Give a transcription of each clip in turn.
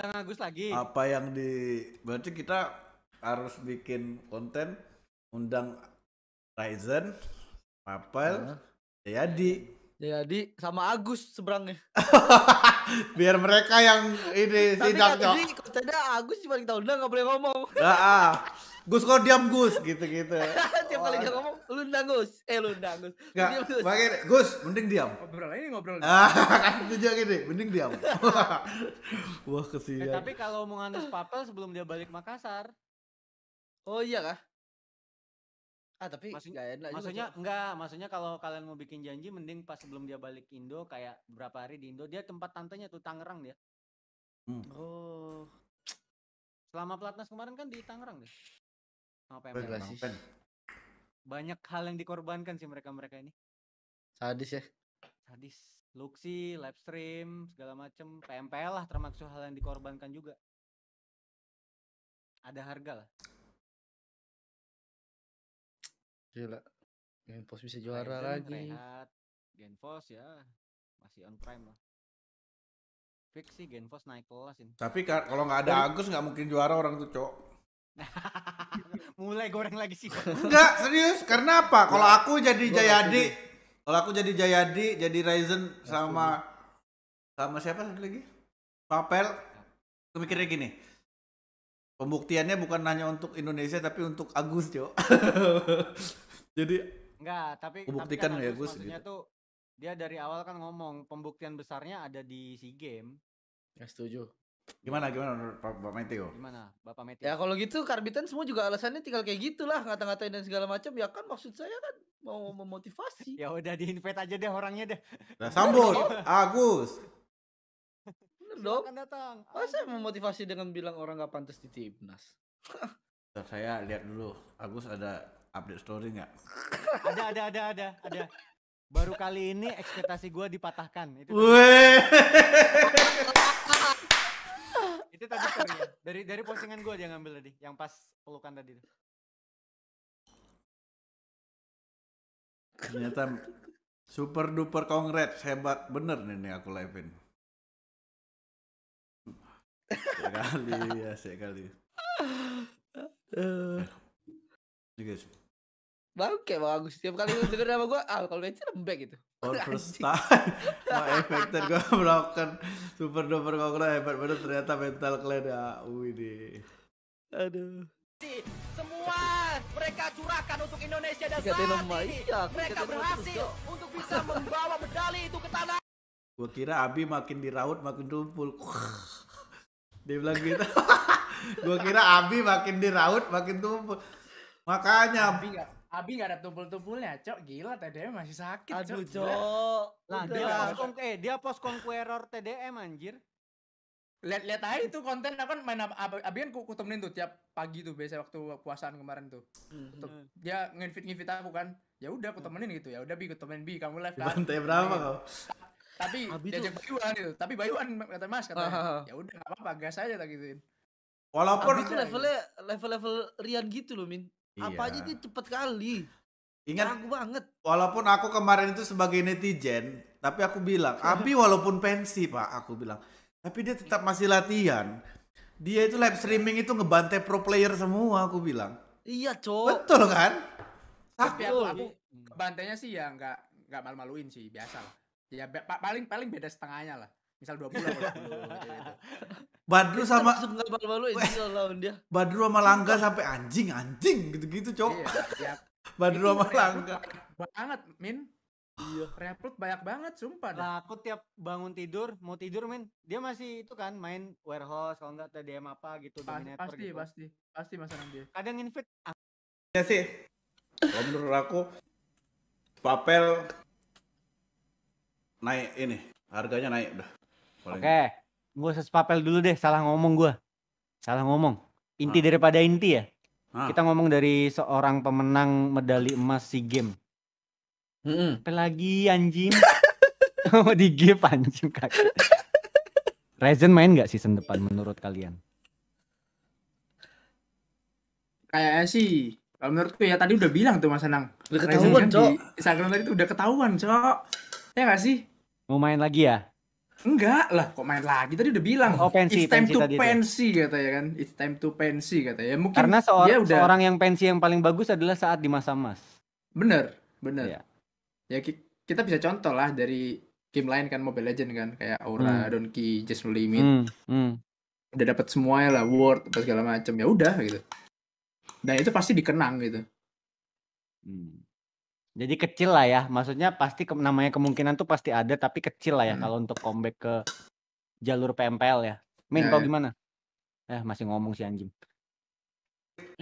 undang Agus lagi. Apa yang berarti kita harus bikin konten undang Ryzen, Papel, Jadi sama Agus seberangnya. biar mereka yang ini Tapi sidak kan ini kontennya Agus cuma kita undang nggak boleh ngomong. Gus kok diam Gus gitu-gitu. Tiap kali dia ngomong lu undang Gus. Lu undang Gus. Enggak, makanya Gus mending diam. Ngobrol. Kan itu juga gini, mending diam. Wah, kesian. Tapi kalau mau nganus Papel sebelum dia balik Makassar. Oh iya kah? Tapi maksudnya kalau kalian mau bikin janji mending pas sebelum dia balik Indo, kayak berapa hari di Indo, dia tempat tantenya tuh Tangerang dia. Oh. Selama Pelatnas kemarin kan di Tangerang deh. Sama PMP. Banyak hal yang dikorbankan sih mereka ini. Sadis ya. Sadis. Luxi, live stream, segala macem. PMPL lah termasuk hal yang dikorbankan juga. Ada harga lah. Gila. Genfos bisa juara lagi. Genfos ya masih on prime lah. Fix sih Genfos naik kelas ini. Tapi kalau nggak ada Agus nggak mungkin juara orang tuh, Cok. Mulai goreng lagi sih. Enggak, serius. Karena apa? Kalau aku jadi Jayadi, jadi Ryzen sama siapa lagi? Papel. Aku mikirnya gini. Pembuktiannya bukan hanya untuk Indonesia tapi untuk Agus, Cok. Jadi enggak, tapi buktikan kan ya Gus maksudnya gitu. Tuh dia dari awal kan ngomong pembuktian besarnya ada di SEA Games. Ya setuju. Gimana Bapak Meteo? Gimana Bapak Meteo? Ya kalau gitu Karbitan semua juga alasannya tinggal kayak gitulah, ngata-ngatain dan segala macam. Ya kan maksud saya kan mau memotivasi. Ya udah di-invite aja deh orangnya deh. Nah, sambut Agus. Bener dong. Akan datang. Masa memotivasi dengan bilang orang nggak pantas di timnas? Saya lihat dulu. Agus ada update story nggak? Ada. Baru kali ini ekspektasi gue dipatahkan. Itu tadi story ya. Dari postingan gue dia ngambil tadi, yang pas pelukan tadi. Ternyata super duper congrats, hebat bener nih aku live-in. Sekali. Ini guys. Bangke bagus. Setiap kali lu denger nama gue, kalau bensin lembek gitu. For first time, my affected gue broken. Super duper congrats, hebat bener ternyata mental kalian ya. Wih. Aduh. Semua mereka curahkan untuk Indonesia dan saat ini mereka berhasil untuk bisa membawa medali itu ke tanah. Gue kira Abi makin diraut makin tumpul. Dia bilang gitu. Gue kira Abi makin diraut makin tumpul. Makanya Abi nggak ada tumpul-tumpulnya, Cok. Gila, TDM masih sakit, Cok. Aduh, Cok. Nah, dia post conqueror TDM anjir. Lihat aja itu konten aku kan main Abi kan ku temenin tuh tiap pagi tuh biasa waktu puasaan kemarin tuh. Dia nge-invite aku kan. Ya udah aku temenin gitu. Ya udah Bi, aku temenin Bi, kamu live kan. Bantai berapa kau? Tapi diajak Bayuan gitu. Tapi Bayuan kata Mas katanya. Ya udah enggak apa-apa, gas aja tak gituin. Walaupun itu level Rian gitu loh, Min. Apa aja dia cepet kali. Ingat aku banget. Walaupun aku kemarin itu sebagai netizen, tapi aku bilang, Abi walaupun pensi, Pak, aku bilang, tapi dia tetap masih latihan. Dia itu live streaming itu ngebantai pro player semua, aku bilang. Iya, Cok. Betul kan? Tapi aku bantainya sih ya enggak malu-maluin sih, biasa lah. Ya paling beda setengahnya lah. Misal 20 gitu. Bantu sama malu-maluin lawan dia. Badru sama Langga sampai anjing gitu-gitu, Cok. Iya. Badru sama Langga. Banget, Min. Iya. Reupload banyak banget, sumpah dah. Nah, aku tiap bangun tidur, mau tidur Min, dia masih itu kan main warehouse kalau enggak TDM apa gitu, dominator gitu. Pasti masalah dia. Kadang invite. Ya sih. Kalau menurut aku Papel naik ini, harganya naik udah. Oke. Gua Papel dulu deh, salah ngomong gua. Inti daripada inti ya. Kita ngomong dari seorang pemenang medali emas SEA Games. Apa lagi anjing? Mau di give anjing kakak. Ryzen main gak season depan menurut kalian? Kayaknya sih, kalau menurutku ya tadi udah bilang tuh Mas Anang. Udah ketahuan, Cok. Di Instagram tadi tuh udah ketahuan, Cok. Ya gak sih? Mau main lagi ya? Enggak lah, kok main lagi tadi udah bilang. Oh, pensi, It's time pensi to tadi itu. pensi katanya kan. It's time to pensi katanya. Mungkin Karena dia udah seorang yang pensi yang paling bagus adalah saat di masa emas. bener. Iya. Ya kita bisa contoh lah dari game lain kan, Mobile Legend kan, kayak Aura, Donkey, Just No Limit. Udah dapat semuanya lah, World apa segala macam. Ya udah gitu. Dan itu pasti dikenang gitu. Jadi kecil lah ya, maksudnya pasti namanya kemungkinan tuh pasti ada, tapi kecil lah ya kalau untuk comeback ke jalur PMPL ya. Min, kau gimana? Masih ngomong si anjing.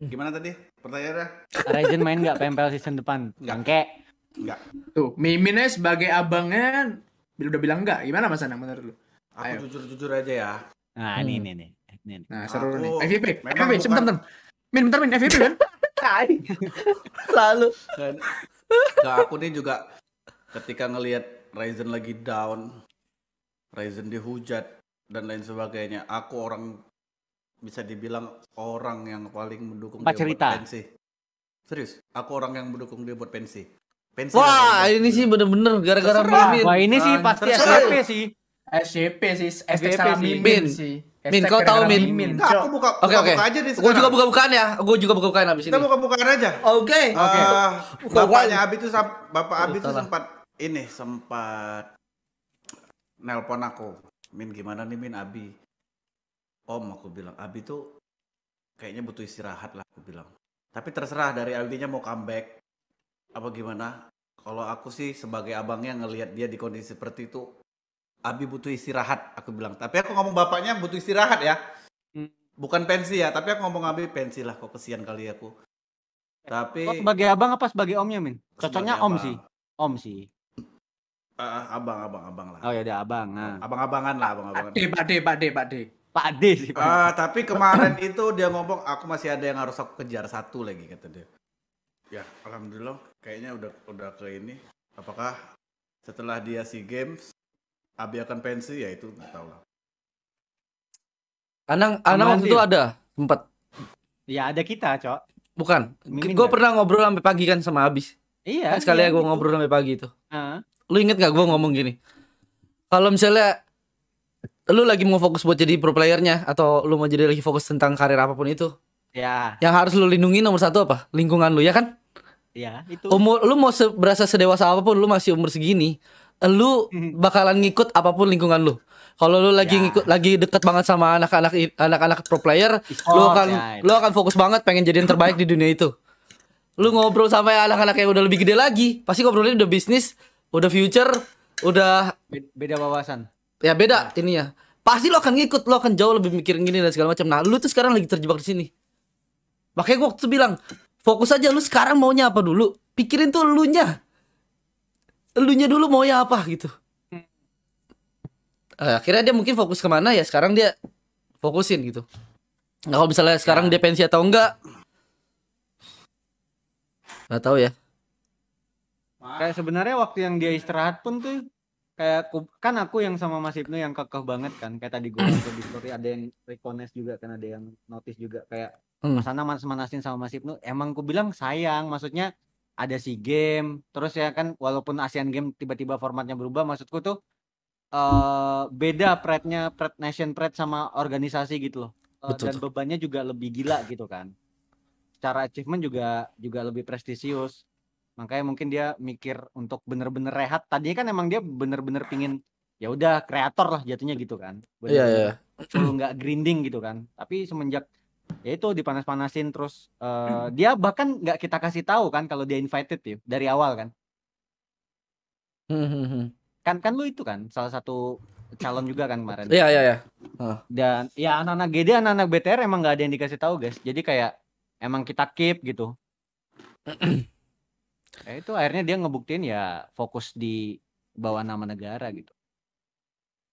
Gimana tadi pertanyaannya? Ryzen main nggak PMPL season depan? Bangke. Enggak. Tuh, Miminnya sebagai abangnya udah bilang enggak. Gimana Mas Anang menurut lu? Aku jujur-jujur aja ya. Nah, ini. Nah, seru Aku nih. FVP, memang FVP, sebentar. Min, bentar Min, FVP kan? Lalu Nah, aku nih juga ketika ngelihat Ryzen lagi down, Ryzen dihujat dan lain sebagainya, aku orang bisa dibilang orang yang paling mendukung dia buat pensi. Serius, aku orang yang mendukung dia buat pensi. wah, ini sih bener-bener gara-gara Mimin. Wah, ini sih pasti SCP sih. SCP sih, FVP hashtag sih. Mimin sih. Min, kau tahu, Min? Enggak, aku buka Oke. aja nih Gue juga sekarang. buka-bukaan ya. Gue juga buka-bukaan abis Kita ini. buka-bukaan aja. Oke. Bapaknya Abi tuh Bapak Abi tuh salah. sempat nelpon aku. Min, gimana nih Min, Abi? Om, aku bilang, Abi tuh kayaknya butuh istirahat lah, aku bilang. Tapi terserah dari Aldinya mau comeback apa gimana. Kalau aku sih sebagai abangnya ngelihat dia di kondisi seperti itu, Abi butuh istirahat, aku bilang. Tapi aku ngomong bapaknya butuh istirahat ya. Bukan pensi ya, tapi aku ngomong Abi pensi lah, kok kesian kali aku. Tapi Kok sebagai abang apa sebagai omnya, Min? Cocoknya Sebagai om abang. sih. Om sih. abang lah. Oh ya udah abang. Nah. Abang-abangan lah, abang-abangan. Pak D. Pak D sih. Pak. Tapi kemarin itu dia ngomong aku masih ada yang harus aku kejar, satu lagi kata dia. Ya, alhamdulillah kayaknya udah ke ini. Apakah setelah dia SEA Games Abi akan pensi, ya itu nggak tahu lah. Anang waktu Aman, itu Sil. ada sempat. Ya ada kita, Cok. Bukan. Mimin Gue nggak? pernah ngobrol sampai pagi kan sama Abis. Iya. Kan sekali iya, gue gitu. ngobrol sampai pagi itu. Heeh. Lu inget gak gue ngomong gini? Kalau misalnya lu lagi mau fokus buat jadi pro playernya, atau lu mau jadi lagi fokus tentang karir apapun itu, Ya, yang harus lu lindungi nomor satu apa? Lingkungan lu, ya kan? ya itu. Umur lu mau berasa sedewasa apapun, lu masih umur segini, lu bakalan ngikut apapun lingkungan lu. Kalau lu lagi Ya. lagi deket banget sama anak-anak pro player, E-sport, lu akan ya, itu. lu akan fokus banget pengen jadi yang terbaik di dunia itu. Lu ngobrol sama anak-anak yang udah lebih gede lagi, pasti ngobrolnya udah bisnis, udah future, udah Beda wawasan. ya beda ininya. Pasti lu akan ngikut, lu akan jauh lebih mikirin gini dan segala macam. Nah, lu tuh sekarang lagi terjebak di sini. Makanya gua waktu itu bilang, fokus aja lu sekarang maunya apa dulu. Pikirin tuh elunya. Elunya dulu maunya apa gitu. Akhirnya dia mungkin fokus kemana ya, sekarang dia fokusin gitu. Nah, kalau misalnya sekarang dia pensi atau enggak, nggak tahu ya. Kayak sebenarnya waktu yang dia istirahat pun tuh kayak kan aku yang sama Mas Ibnu yang kekeh banget kan. Kayak tadi gue di story ada yang recognize juga kan, ada yang notice juga kayak Mas Ana manasin sama Mas Ibnu. Emang ku bilang sayang, maksudnya ada SEA Game, terus ya kan walaupun Asian Game tiba-tiba formatnya berubah, maksudku tuh beda Pride Nation Pride sama organisasi gitu loh. Dan bebannya juga lebih gila gitu kan. Secara achievement juga lebih prestisius. Makanya mungkin dia mikir untuk bener-bener rehat. Tadinya kan emang dia bener-bener pingin ya udah kreator lah jatuhnya gitu kan. Iya. Full nggak grinding gitu kan. Tapi semenjak ya itu dipanas-panasin terus dia bahkan nggak kita kasih tahu kan kalau dia invited ya dari awal kan. Kan lu itu kan salah satu calon juga kan kemarin. Iya. Dan ya anak-anak GD, anak-anak BTR emang nggak ada yang dikasih tahu guys. Jadi kayak emang kita keep gitu. Ya itu akhirnya dia ngebuktiin ya fokus di bawah nama negara gitu.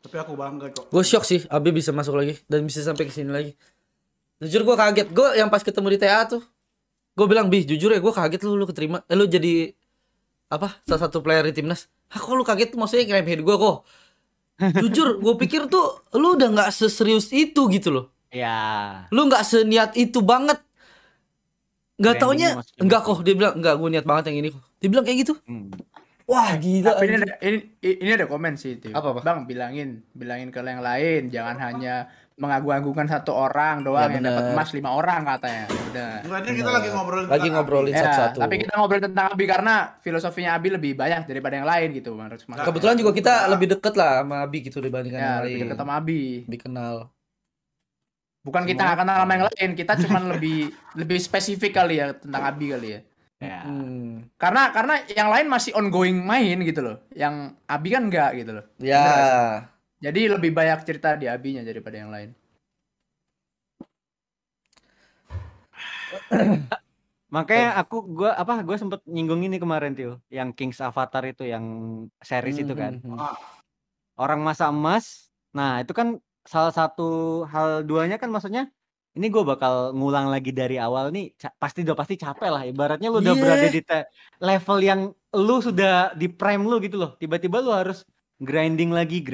Tapi aku bangga kok. Gue shock sih, Abi bisa masuk lagi dan bisa sampai ke sini lagi. Jujur gue kaget. Gue yang pas ketemu di TA tuh, gue bilang, "Bi, jujur ya gue kaget lu keterima. Lu jadi apa? Salah satu player di timnas." Kok lu kaget tuh, maksudnya ngeremehin gue kok. Jujur, gue pikir tuh lu udah nggak seserius itu gitu loh. Ya. Lu nggak seniat itu banget. Nggak taunya, enggak kok. Dia bilang, enggak, gue niat banget yang ini kok. Dia bilang kayak gitu. Wah, gila. Tapi anjing. ini ada komen sih itu. Apa? Bang, bilangin ke yang lain, jangan hanya mengagung-agungkan satu orang doang Ya, yang dapat bener. emas 5 orang katanya. Udah. Sebenarnya kita lagi ngobrolin Lagi tentang ngobrolin Abi. Ya, satu-satu. tapi kita ngobrol tentang Abi karena filosofinya Abi lebih banyak daripada yang lain gitu, menurut Mas. Kebetulan juga kita lebih deket lah sama Abi gitu dibandingkan Ya, yang lebih lain. dekat sama Abi. Lebih kenal. Bukan kita nggak kenal sama yang lain, kita cuman lebih spesifik kali ya tentang Abi kali ya. Ya. Karena yang lain masih ongoing main gitu loh. Yang Abi kan enggak gitu loh. Ya. Bener gak sih? Jadi lebih banyak cerita di Abinya daripada yang lain. Makanya gue sempet nyinggung ini kemarin tuh, yang King's Avatar itu, yang series itu kan. Orang masa emas. Nah, itu kan salah satu hal duanya kan, maksudnya ini gue bakal ngulang lagi dari awal nih, pasti capek lah. Ibaratnya lu udah berada di level yang lu sudah di prime lu gitu loh. Tiba-tiba lu harus grinding lagi.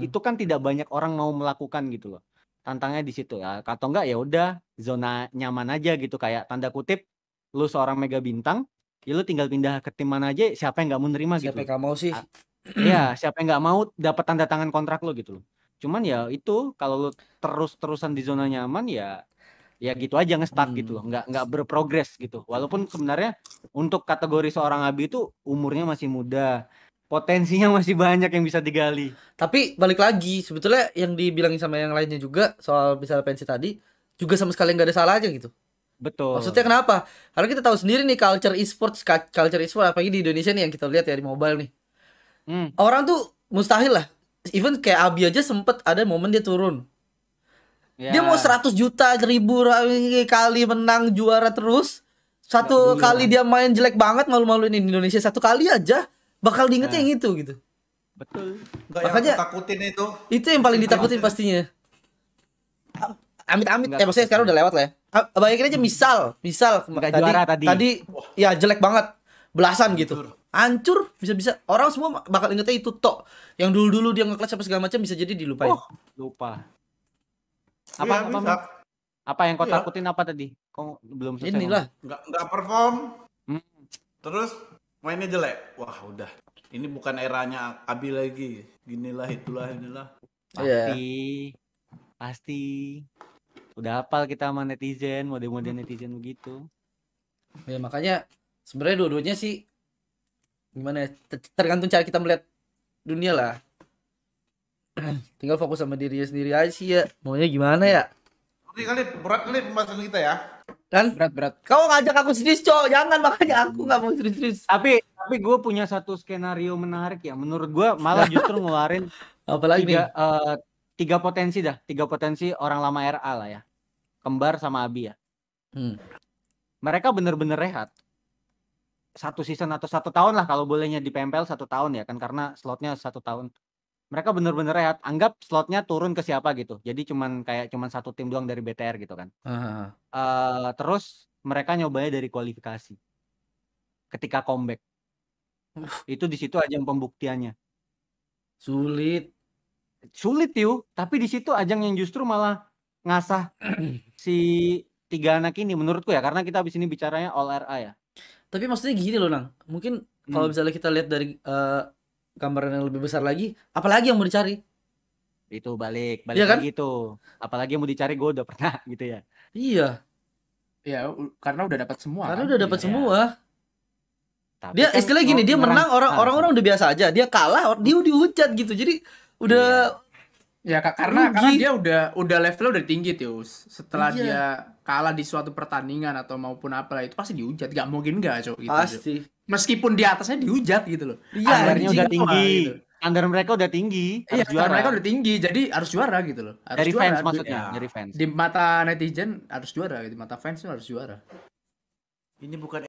Itu kan tidak banyak orang mau melakukan gitu loh. Tantangnya di situ ya. Atau enggak ya udah zona nyaman aja gitu, kayak tanda kutip lu seorang mega bintang, ya lu tinggal pindah ke tim mana aja, siapa yang nggak mau nerima gitu. Siapa yang gak mau sih? Ya, siapa yang nggak mau dapat tanda tangan kontrak lo gitu loh. Cuman ya itu kalau lu terus-terusan di zona nyaman ya gitu aja nge-stuck gitu loh, nggak berprogres gitu. Walaupun sebenarnya untuk kategori seorang Abi itu umurnya masih muda, potensinya masih banyak yang bisa digali. Tapi balik lagi, sebetulnya yang dibilangin sama yang lainnya juga soal misalnya pensi tadi juga sama sekali nggak ada salahnya gitu. Betul. Maksudnya kenapa? Karena kita tahu sendiri nih culture e-sport apalagi di Indonesia nih yang kita lihat ya di mobile nih. Orang tuh mustahil lah. Even kayak Abi aja sempet ada momen dia turun. Ya. Dia mau 100 juta, 1000 kali menang juara terus. Satu kali dia main jelek banget, malu-maluin Indonesia satu kali aja, bakal diingetnya yang itu gitu. Betul. Makanya yang takutin itu. Itu yang paling ditakutin pastinya. Amit-amit maksudnya sekarang udah lewat lah ya. Bayangin aja misal Nggak juara tadi. ya jelek banget. Belasan gitu. Hancur bisa-bisa orang semua bakal ingetnya itu tok. Yang dulu-dulu dia nge-clutch apa segala macam bisa jadi dilupain. Lupa. Iya, bisa. Apa yang kau takutin apa tadi? Kok belum selesai? Inilah. Nggak perform. Terus mainnya jelek. Wah, udah. Ini bukan eranya Abi lagi. Inilah. Pasti. Udah hafal kita sama netizen, mode-mode netizen begitu. Ya makanya sebenarnya dua-duanya sih gimana ya? Tergantung cara kita melihat dunia lah. Tinggal fokus sama dirinya sendiri aja sih ya. Maunya gimana ya? Berat kali pembahasan kita ya. Kan? Berat. Kau ngajak aku serius, Cok. Jangan, makanya aku nggak mau serius-serius. Tapi gue punya satu skenario menarik ya. Menurut gue malah justru ngeluarin apalagi tiga potensi dah. 3 potensi orang lama RA lah ya. Kembar sama Abi ya. Mereka bener-bener rehat. 1 season atau 1 tahun lah kalau bolehnya di PMPL 1 tahun ya kan, karena slotnya 1 tahun. Mereka bener-bener rehat. Anggap slotnya turun ke siapa gitu. Jadi cuman 1 tim doang dari BTR gitu kan. Terus mereka nyobanya dari kualifikasi. Ketika comeback. Itu di situ ajang pembuktiannya. Sulit yuk, tapi di situ ajang yang justru malah ngasah si 3 anak ini menurutku ya, karena kita abis ini bicaranya all RA ya. Tapi maksudnya gini loh, Nang. Mungkin kalau misalnya kita lihat dari gambaran yang lebih besar lagi, apalagi yang mau dicari? Itu balik ya kan? lagi tuh. Apalagi yang mau dicari, gue udah pernah gitu ya. Iya. Ya, karena udah dapat semua. Karena udah dapat semua. Tapi Dia kan istilah gini, dia menang orang-orang udah biasa aja. Dia kalah, dia dihujat gitu. Jadi udah ya karena dia udah levelnya udah tinggi tuh. Setelah dia kalah di suatu pertandingan atau maupun apalah itu pasti dihujat. Gak mungkin enggak, Cok gitu. Pasti. Meskipun di atasnya dihujat gitu loh. Iya, standarnya udah tinggi. Gitu. Standar mereka udah tinggi, Iya, harus juara. mereka udah tinggi, jadi harus juara gitu loh. Harus dari juara. fans maksudnya, dari fans. Di mata netizen harus juara, di mata fans tuh harus juara. Ini bukan